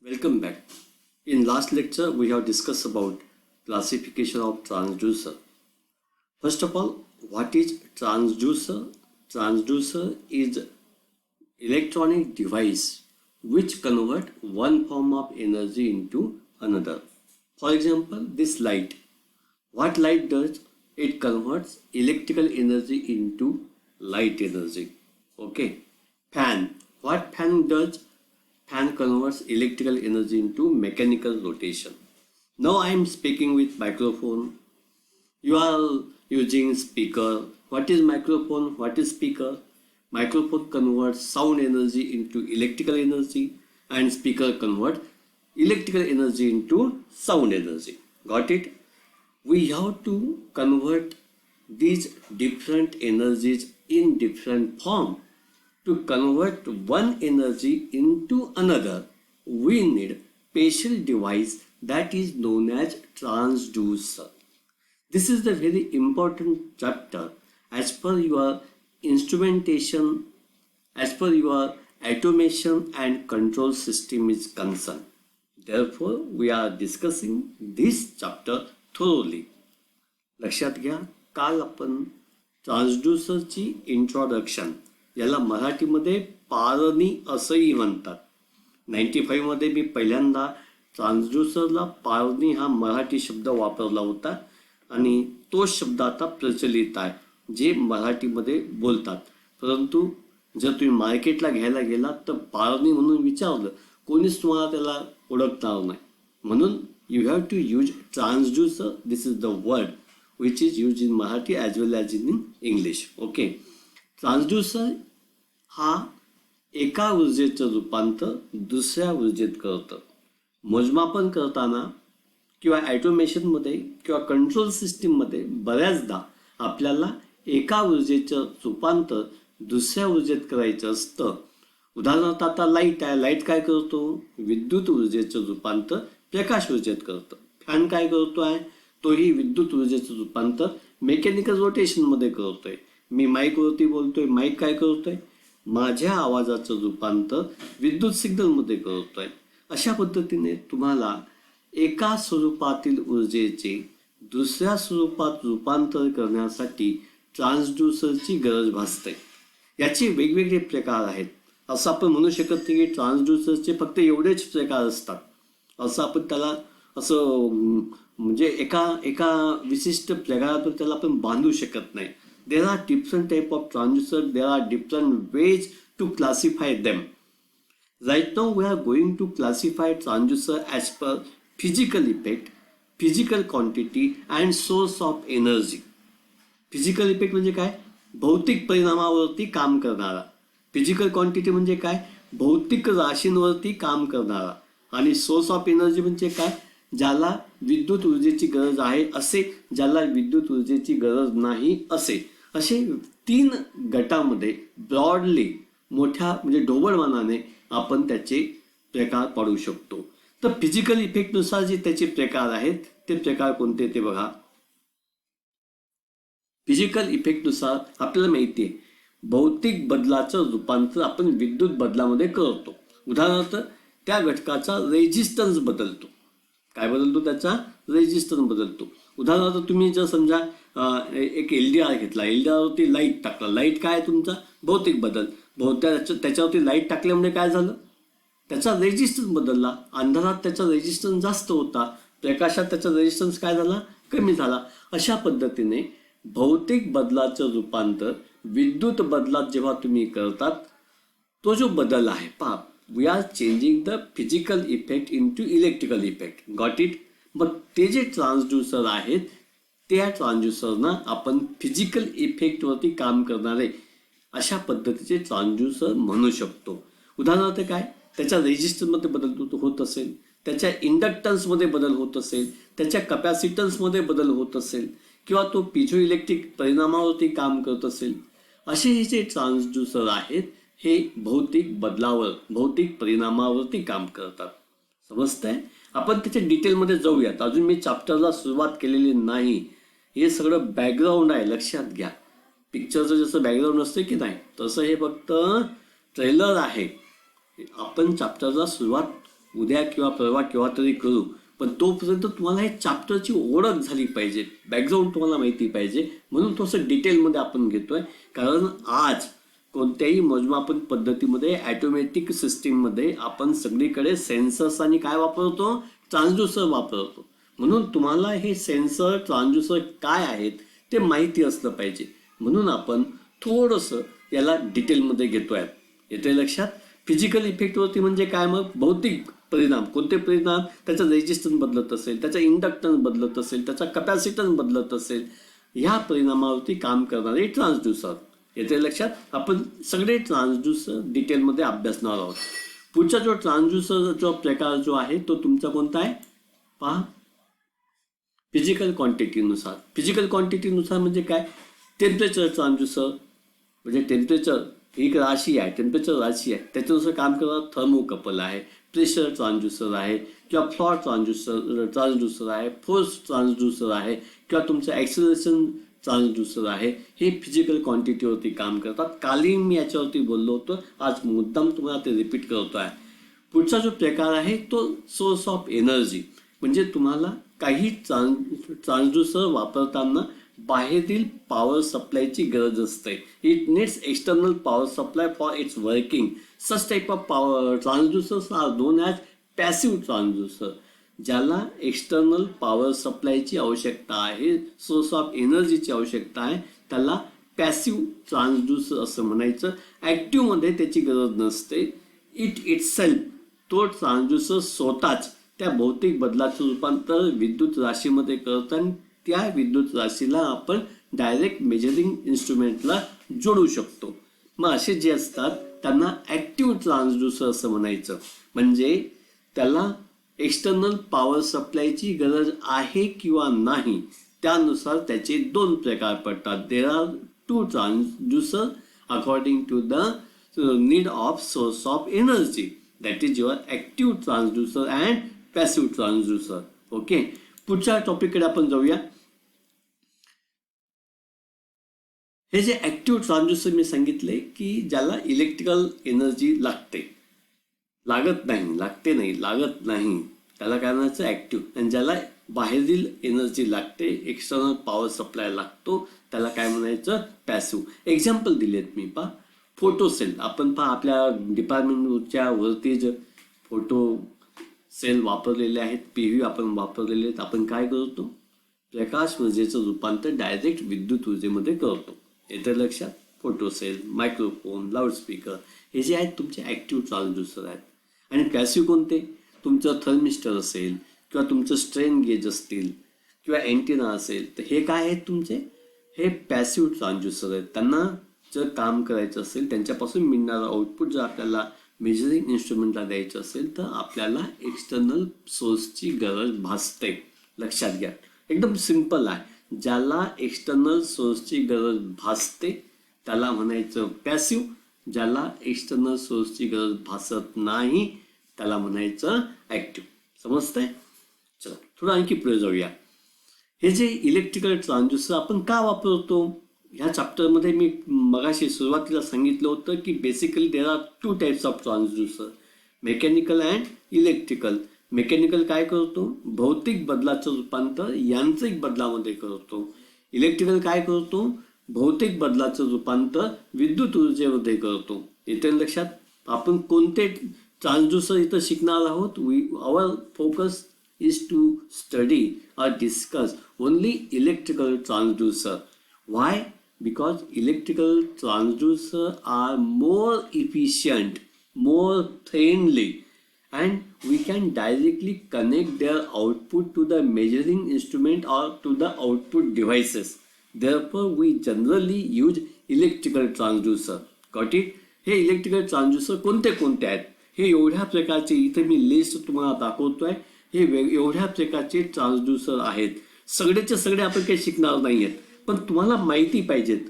Welcome back. In last lecture, we have discussed about classification of transducer. First of all, what is transducer? Transducer is electronic device which convert one form of energy into another. For example, this light. What light does? It converts electrical energy into light energy. Okay. Fan. What fan does? Fan converts electrical energy into mechanical rotation. Now I am speaking with microphone. You are using speaker. What is microphone? What is speaker? Microphone converts sound energy into electrical energy and speaker convert electrical energy into sound energy. Got it? We have to convert these different energies in different form. To convert one energy into another, we need special device that is known as transducer. This is the very important chapter as per your instrumentation, as per your automation and control system is concerned. Therefore, we are discussing this chapter thoroughly. लक्षात घ्या, काल आपण ट्रान्सड्यूसरची introduction, याला मराठीमध्ये पारणी असंही म्हणतात. 95 मध्ये मी पहिल्यांदा ट्रान्सड्यूसरला पारणी हा मराठी शब्द वापरला होता आणि तो शब्द आता प्रचलित आहे जे मराठीमध्ये बोलतात. परंतु जर तुम्ही मार्केटला घ्यायला गेलात तर पारणी म्हणून विचारलं कोणीच तुम्हाला त्याला ओळखणार नाही. म्हणून you have to use transducer. This is the word which is used in Marathi as well as in English. Okay. Transducer हा एका ऊर्जेचं रूपांतर दुसऱ्या ऊर्जेत करतं. मोजमापन करताना किंवा ॲटोमेशनमध्ये किंवा कंट्रोल सिस्टीममध्ये बऱ्याचदा आपल्याला एका ऊर्जेचं रूपांतर दुसऱ्या ऊर्जेत करायचं असतं. उदाहरणार्थ आता लाईट आहे. लाईट काय करतो? विद्युत ऊर्जेचं रूपांतर प्रकाश ऊर्जेत करतं. फॅन काय करतो आहे? तोही विद्युत ऊर्जेचं रूपांतर मेकॅनिकल रोटेशनमध्ये करतोय. मी माईकवरती बोलतोय. माईक काय करतोय? माझ्या आवाजाचं रूपांतर विद्युत सिग्नलमध्ये करतोय. अशा पद्धतीने तुम्हाला एका स्वरूपातील ऊर्जेचे दुसऱ्या स्वरूपात रूपांतर करण्यासाठी ट्रान्सड्यूसरची गरज भासते. याचे वेगवेगळे प्रकार आहेत. असं आपण म्हणू शकत नाही की ट्रान्सड्यूसरचे फक्त एवढेच प्रकार असतात. असं आपण त्याला असं म्हणजे एका विशिष्ट प्रकारातून त्याला आपण बांधू शकत नाही. There are different type of transducer. There are different ways to classify them. Right now we are going to classify transducer as per physical effect, physical quantity and source of energy. Physical effect म्हणजे काय? भौतिक परिणामावरती काम करणारा. Physical quantity म्हणजे काय? भौतिक राशींवरती काम करणारा. आणि सोर्स ऑफ एनर्जी म्हणजे काय? ज्याला विद्युत ऊर्जेची गरज आहे असे, ज्याला विद्युत ऊर्जेची गरज नाही असे, असे 3 गटामध्ये ब्रॉडली मोठ्या म्हणजे ढोबळमानाने आपण त्याचे प्रकार पाडू शकतो. तर फिजिकल इफेक्टनुसार जे त्याचे प्रकार आहेत ते प्रकार कोणते ते बघा. फिजिकल इफेक्टनुसार आपल्याला माहिती आहे भौतिक बदलाचं रूपांतर आपण विद्युत बदलामध्ये करतो. उदाहरणार्थ त्या घटकाचा रेजिस्टन्स बदलतो. काय बदलतो? त्याचा रेजिस्टन्स बदलतो. उदाहरणार्थ तुम्ही जर समजा एक LDR घेतला, LDRवरती लाईट टाकला. लाईट काय? तुमचा भौतिक बदल. त्याच्यावरती लाईट टाकल्यामुळे काय झालं? त्याचा रेजिस्टन्स बदलला. अंधारात त्याचा रेजिस्टन्स जास्त होता, प्रकाशात त्याचा रेजिस्टन्स काय झाला? कमी झाला. अशा पद्धतीने भौतिक बदलाचं रूपांतर विद्युत बदलात जेव्हा तुम्ही करतात तो जो बदल आहे पहा, we are changing the physical effect into electrical effect. Got it? मग ते जे ट्रान्सड्यूसर आहेत त्या ट्रान्सड्यूसरना आपण फिजिकल इफेक्टवरती काम करणारे अशा पद्धतीचे ट्रान्सड्यूसर म्हणू शकतो. उदाहरणार्थ काय? त्याच्या रेजिस्टन्समध्ये बदल होत असेल, त्याच्या इंडक्टन्समध्ये बदल होत असेल, त्याच्या कॅपॅसिटन्समध्ये बदल होत असेल किंवा तो पिझो इलेक्ट्रिक परिणामावरती काम करत असेल. असे हे जे ट्रान्सड्यूसर आहेत हे भौतिक बदलावर, भौतिक परिणामावरती काम करतात. समजतंय? आपण त्याच्या डिटेलमध्ये जाऊयात. अजून मी चॅप्टरला सुरुवात केलेली नाही. हे सगळं बॅकग्राऊंड आहे, लक्षात घ्या. पिक्चरचं जसं बॅकग्राऊंड असतं की नाही तसं हे फक्त ट्रेलर आहे. आपण चॅप्टरला सुरुवात उद्या किंवा परवा केव्हा तरी करू, पण तोपर्यंत तुम्हाला हे चॅप्टरची ओळख झाली पाहिजे, बॅकग्राऊंड तुम्हाला माहिती पाहिजे. म्हणून थोडंसं डिटेलमध्ये आपण घेतोय, कारण आज कोणत्याही मोजमापन पद्धतीमध्ये ॲटोमॅटिक सिस्टीममध्ये आपण सगळीकडे सेन्सर्स आणि काय वापरतो, ट्रान्सड्यूसर वापरतो. म्हणून तुम्हाला हे सेन्सर ट्रान्सड्यूसर काय आहेत ते माहिती असलं पाहिजे. म्हणून आपण थोडंसं याला डिटेलमध्ये घेतोय. येते लक्षात? फिजिकल इफेक्टवरती म्हणजे काय, मग भौतिक परिणाम. कोणते परिणाम? त्याचा रेजिस्टन्स बदलत असेल, त्याचा इंडक्टन्स बदलत असेल, त्याचा कॅपॅसिटन्स बदलत असेल, ह्या परिणामावरती काम करणारे ट्रान्सड्यूसर. येते लक्षात? आपण सगळे ट्रान्सड्यूसर डिटेलमध्ये अभ्यासणार आहोत. पुढचा जो ट्रान्सड्यूसर जो प्रकार जो आहे तो तुमचा कोणता आहे पहा, फिजिकल क्वांटिटीनुसार. फिजिकल क्वांटिटीनुसार म्हणजे काय, टेम्परेचर ट्रान्सड्यूसर म्हणजे टेम्परेचर एक राशी आहे, टेम्परेचर राशी आहे, त्याच्यानुसार काम करणारा थर्मोकपल आहे, प्रेशर ट्रान्सड्यूसर आहे, किंवा फ्लॉ ट्रान्सड्यूसर आहे, फोर्स ट्रान्सड्यूसर आहे, किंवा तुमचं ॲक्सिलरेशन ट्रान्सड्यूसर आहे. हे फिजिकल क्वांटिटीवरती काम करतात. काली मी याच्यावरती बोललो होतो, आज मुद्दाम तुम्हाला ते रिपीट करतो आहे. पुढचा जो प्रकार आहे तो सोर्स ऑफ एनर्जी. म्हणजे तुम्हाला काही ट्रान्सड्यूसर वापरताना बाहेरील पॉवर सप्लायची गरज असते. It needs external power supply for its working. Such type of power transducers are known as passive transducer. ज्याला एक्सटर्नल पॉवर सप्लायची आवश्यकता आहे, सोर्स ऑफ एनर्जीची आवश्यकता आहे, त्याला पॅसिव्ह ट्रान्सड्यूसर असं म्हणायचं. ॲक्टिव्हमध्ये त्याची गरज नसते. इटसेल्फ तो ट्रान्सड्यूसर स्वतःच त्या भौतिक बदलाचं रूपांतर विद्युत राशीमध्ये करतो आणि त्या विद्युत राशीला आपण डायरेक्ट मेजरिंग इन्स्ट्रुमेंटला जोडू शकतो. मग असे जे असतात त्यांना ॲक्टिव्ह ट्रान्सड्यूसर असं म्हणायचं. म्हणजे त्याला एक्सटर्नल पॉवर सप्लायची गरज आहे किंवा नाही त्यानुसार त्याचे दोन प्रकार पडतात. There are two transducer according to the need of source of energy. That is your active transducer and passive transducer. Okay, पुढच्या टॉपिककडे आपण जाऊया. हे जे ॲक्टिव्ह ट्रान्सड्यूसर मी सांगितले की ज्याला इलेक्ट्रिकल एनर्जी लागते, लागत नाही, त्याला काय म्हणायचं ॲक्टिव्ह. आणि ज्याला बाहेरील एनर्जी लागते, एक्सटर्नल पॉवर सप्लाय लागतो, त्याला काय म्हणायचं पॅसिव्ह. एक्झाम्पल दिलेत मी. पहा, फोटो सेल. आपण पहा आपल्या डिपार्टमेंटच्या वरतीच फोटो सेल वापरलेले आहेत, PV आपण वापरलेले आहेत. आपण काय करतो, प्रकाश ऊर्जेचं रूपांतर डायरेक्ट विद्युत ऊर्जेमध्ये करतो. येतं लक्षात? फोटो सेल, मायक्रोफोन, लाऊडस्पीकर हे जे आहेत तुमचे ॲक्टिव्ह ट्रान्सड्यूसर आहेत. आणि पॅसिव्ह कोणते, तुमचं थर्मिस्टर असेल किंवा तुमचं स्ट्रेन गेज असतील किंवा अँटेना असेल, तर हे काय आहेत तुमचे, हे पॅसिव्ह ट्रान्सड्यूसर आहेत. त्यांना जर काम करायचं असेल, त्यांच्यापासून मिळणारं आउटपुट जर आपल्याला मेजरिंग इन्स्ट्रुमेंटला द्यायचं असेल तर आपल्याला एक्सटर्नल सोर्सची गरज भासते. लक्षात घ्या, एकदम सिंपल आहे. ज्याला एक्सटर्नल सोर्सची गरज भासते त्याला म्हणायचं पॅसिव्ह. ज्याला एक्सटर्नल सोर्सची गरज भासत नाही त्याला म्हणायचं ॲक्टिव्ह. समजतंय? चला थोडं आणखी पुढे जाऊया. हे जे इलेक्ट्रिकल ट्रान्सड्यूसर आपण का वापरतो, ह्या चॅप्टरमध्ये मी मगाशी सुरुवातीला सांगितलं होतं की basically there are two types of transducer, mechanical and electrical. Mechanical काय करतो, भौतिक बदलाचं रूपांतर यांत्रिक बदलामध्ये करतो. इलेक्ट्रिकल काय करतो, भौतिक बदलाचं रूपांतर विद्युत ऊर्जेमध्ये करतो. इथे लक्षात, आपण कोणते ट्रान्सड्यूसर इथं शिकणार आहोत. Our focus is to study or discuss only electrical transducer. Why? Because electrical transducer are more efficient, more friendly, and we can directly connect their output to the measuring instrument or to the output devices. Therefore, we generally use electrical transducer. Got it? हे electrical transducer कोणते कोणते आहेत हे एवढ्या प्रकारचे इथे मी list तुम्हाला दाखवतोय. हे एवढ्या प्रकारचे ट्रान्सड्यूसर आहेत. सगळेचे सगळे आपण काही शिकणार नाही आहेत, पण तुम्हाला माहिती पाहिजेत.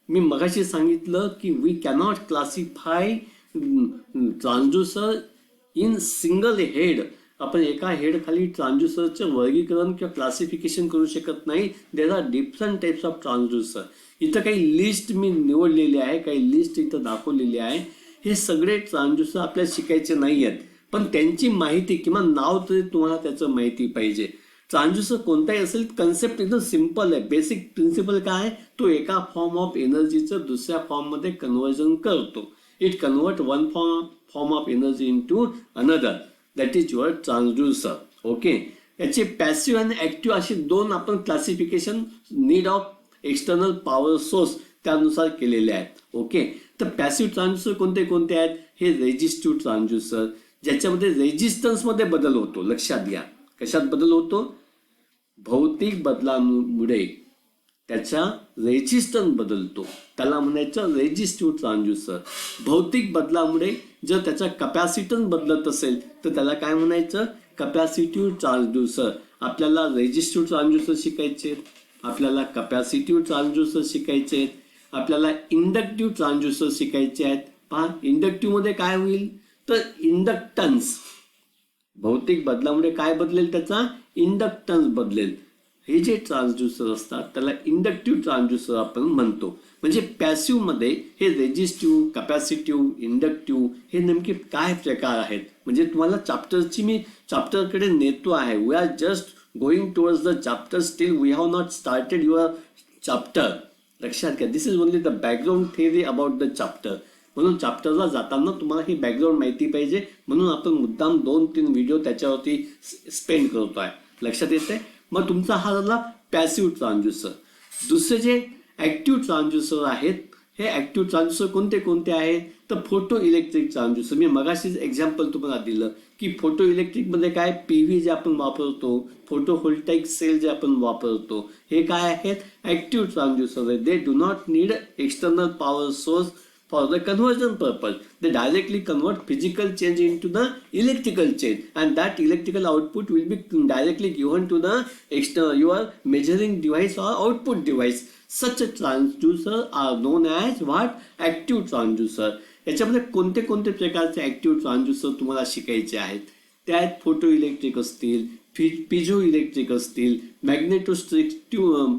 मी मगाशी सांगितलं की we cannot classify transducer in single head. आपण एका हेड खाली ट्रान्सड्यूसरचं वर्गीकरण किंवा क्लासिफिकेशन करू शकत नाही. There are different types of transducer. इथं काही लिस्ट मी निवडलेली आहे, काही लिस्ट इथं दाखवलेली आहे. हे सगळे ट्रान्सड्यूसर आपल्याला शिकायचे नाही आहेत, पण त्यांची माहिती किंवा नाव तरी तुम्हाला त्याचं माहिती पाहिजे. ट्रान्सड्यूसर कोणताही असेल, कन्सेप्ट एकदम सिम्पल आहे. बेसिक प्रिन्सिपल काय आहे, तो एका फॉर्म ऑफ एनर्जीचं दुसऱ्या फॉर्ममध्ये कन्व्हर्जन करतो. It convert one form of energy into another, that is your transducer. Okay, याचे पॅसिव्ह आणि ऍक्टिव्ह अशी दोन आपण classification need of external power source त्यानुसार केलेले आहेत. ओके, तर पॅसिव्ह ट्रान्सड्यूसर कोणते कोणते आहेत, हे रेजिस्टिव्ह ट्रान्सड्यूसर, ज्याच्यामध्ये रेजिस्टन्समध्ये बदल होतो. लक्षात घ्या, कशात बदल होतो, भौतिक बदलामुळे त्याचा रेजिस्टन्स बदलतो, त्याला म्हणायचं रेजिस्टिव्ह ट्रान्सड्यूसर. भौतिक बदलामुळे जर त्याचा कपॅसिटन्स बदलत असेल तर त्याला काय म्हणायचं, कपॅसिटिव्ह ट्रान्सड्यूसर. आपल्याला रेजिस्टिव्ह ट्रान्सड्यूसर शिकायचे, आपल्याला कपॅसिटिव्ह ट्रान्सड्यूसर शिकायचे, आपल्याला इंडक्टिव्ह ट्रान्सड्यूसर शिकायचे आहेत. पहा, इंडक्टिव्ह मध्ये काय होईल, तर इंडक्टन्स, भौतिक बदलामुळे काय बदलेल, त्याचा इंडक्टन्स बदलेल. हे जे ट्रान्सड्यूसर असतात त्याला इंडक्टिव्ह ट्रान्सड्यूसर आपण म्हणतो. म्हणजे पॅसिव्ह मध्ये हे रेजिस्टिव्ह, कपॅसिटिव्ह, इंडक्टिव्ह हे नेमके काय प्रकार आहेत, म्हणजे तुम्हाला चॅप्टरची मी चॅप्टरकडे नेतो आहे. We are just going towards the chapter, still we have not started your chapter. लक्षात घ्या, this is only the background theory about the chapter. म्हणून चॅप्टरला जाताना तुम्हाला ही बॅकग्राऊंड माहिती पाहिजे, म्हणून आपण मुद्दाम 2-3 व्हिडिओ त्याच्यावरती स्पेंड करतो आहे. लक्षात येते. मग तुमचा हा झाला पॅसिव्ह ट्रान्सड्यूसर. दुसरे जे ऍक्टिव्ह ट्रान्सड्यूसर आहेत, हे ऍक्टिव्ह ट्रान्सड्यूसर कोणते कोणते आहेत, तर फोटो इलेक्ट्रिक ट्रान्सड्यूसर. मी मगाशीच एक्झाम्पल तुम्हाला दिलं की फोटो इलेक्ट्रिकमध्ये काय, पीव्ही जे आपण वापरतो, फोटो व्होल्टाईक सेल जे आपण वापरतो, हे काय आहेत, active transducer. They do not need external power source for the conversion purpose. They directly convert physical change into the electrical change, and that electrical output will be directly given to the your measuring device or output device. Such a transducer are known as what, active transducer. याच्यामध्ये कोणते कोणते प्रकारचे active transducer तुम्हाला शिकायचे आहेत, त्यात photo electric असतील, piezo electric असतील, मॅग्नेटोस्ट्रिक्टिव्ह.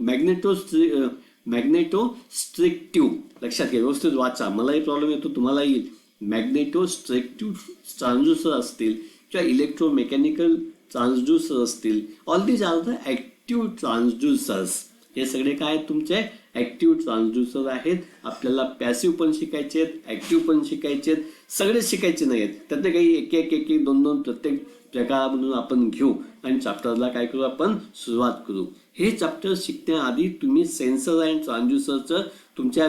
लक्षात घ्या, व्यवस्थित वाचा, मलाही प्रॉब्लेम येतो, तुम्हाला येईल. मॅग्नेटोस्ट्रिक्टिव्ह ट्रान्सड्यूसर असतील किंवा इलेक्ट्रोमेकॅनिकल ट्रान्सड्यूसर असतील. All these are the active transducers. हे सगळे काय आहेत, तुमचे ऍक्टिव्ह ट्रान्सड्यूसर आहेत. आपल्याला पॅसिव्ह पण शिकायचे आहेत, ऍक्टिव्ह पण शिकायचे आहेत, सगळे शिकायचे नाही आहेत. त्यातले काही एक एक 2 प्रत्येक प्रकारामधून आपण घेऊ आणि चॅप्टरला काय करू, आपण सुरुवात करू. हे चॅप्टर शिकण्याआधी तुम्ही सेन्सर अँड ट्रान्सड्यूसरचं तुमच्या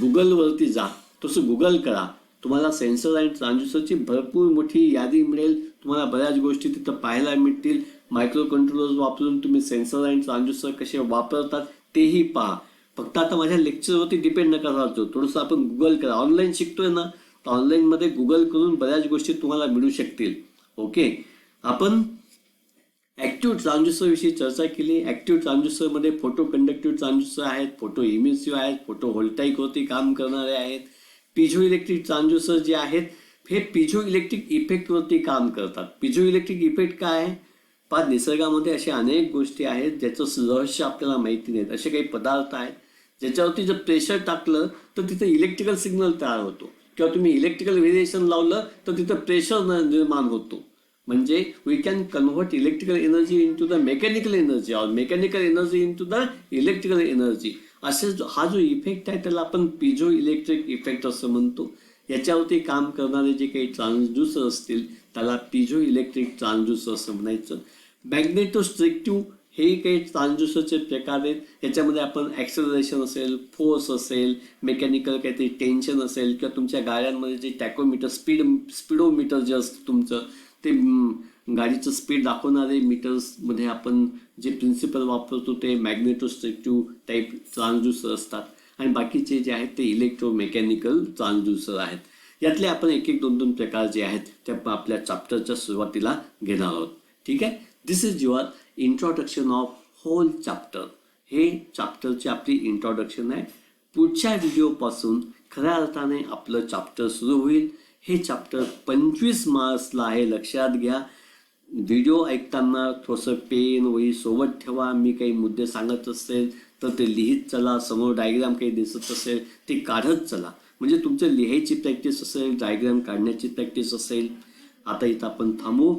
गुगलवरती जा, तसं गुगल करा, तुम्हाला सेन्सर अँड ट्रान्सड्यूसरची भरपूर मोठी यादी मिळेल. तुम्हाला बऱ्याच गोष्टी तिथं पाहायला मिळतील. मायक्रो कंट्रोलर्स वापरून तुम्ही सेन्सर अँड ट्रान्सड्यूसर कसे वापरतात तेही पहा. फक्त आता माझ्या लेक्चरवरती डिपेंड नका राहतो, थोडंसं आपण गुगल करा. ऑनलाईन शिकतोय ना, तर ऑनलाईनमध्ये गुगल करून बऱ्याच गोष्टी तुम्हाला मिळू शकतील. ओके, आपण ऍक्टिव्ह ट्रान्सड्यूसर विषयी चर्चा केली. ऍक्टिव्ह ट्रान्सड्यूसरमध्ये फोटो कंडक्टिव्ह ट्रान्सड्यूसर आहेत, फोटो इमिसिव्ह आहेत, फोटो व्होल्टाईकवरती काम करणारे आहेत. पिझो इलेक्ट्रिक ट्रान्सड्यूसर जे आहेत, हे पिझो इलेक्ट्रिक इफेक्टवरती काम करतात. पिझो इलेक्ट्रिक इफेक्ट काय आहे, पण निसर्गामध्ये अशा अनेक गोष्टी आहेत ज्याचं रहस्य आपल्याला माहिती नाहीत. असे काही पदार्थ आहेत ज्याच्यावरती जर प्रेशर टाकलं तर तिथं इलेक्ट्रिकल सिग्नल तयार होतो, किंवा तुम्ही इलेक्ट्रिकल व्हेरिएशन लावलं तर तिथं प्रेशर निर्माण होतो. म्हणजे we can convert electrical energy into the mechanical energy, और mechanical energy into the electrical energy. असे हा जो इफेक्ट आहे त्याला आपण पिझो इलेक्ट्रिक इफेक्ट असं म्हणतो. याच्यावरती काम करणारे जे काही ट्रान्सड्यूसर असतील त्याला पिझो इलेक्ट्रिक ट्रान्सड्यूसर असं म्हणायचं. मॅग्नेटोस्ट्रिक्टिव्ह हे काही ट्रान्सड्यूसरचे प्रकार आहेत. याच्यामध्ये आपण ॲक्सेलरेशन असेल, फोर्स असेल, मेकॅनिकल काहीतरी टेन्शन असेल, किंवा तुमच्या गाड्यांमध्ये जे टॅकोमीटर, स्पीडोमीटर जे असतं तुमचं, ते गाडीचं स्पीड दाखवणारे मीटर्समध्ये आपण जे प्रिन्सिपल वापरतो ते मॅग्नेटोस्ट्रिक्टिव्ह टाईप ट्रान्सड्यूसर असतात. आणि बाकीचे जे आहेत ते इलेक्ट्रोमेकॅनिकल ट्रान्सड्यूसर आहेत. यातले आपण 1-2 प्रकार जे आहेत ते आपल्या चॅप्टरच्या सुरुवातीला घेणार आहोत. ठीक आहे, this is your introduction of whole chapter. हे चॅप्टरची आपली इंट्रोडक्शन आहे. पुढच्या व्हिडिओपासून खऱ्या अर्थाने आपलं चॅप्टर सुरू होईल. हे चॅप्टर 25 मार्क्सला आहे, लक्षात घ्या. व्हिडिओ ऐकताना थोडंसं पेन वही सोबत ठेवा. मी काही मुद्दे सांगत असेल तर ते लिहित चला. समोर डायग्राम काही दिसत असेल ते काढत चला. म्हणजे तुमचं लिहायची प्रॅक्टिस असेल, डायग्राम काढण्याची प्रॅक्टिस असेल. आता इथं आपण थांबू.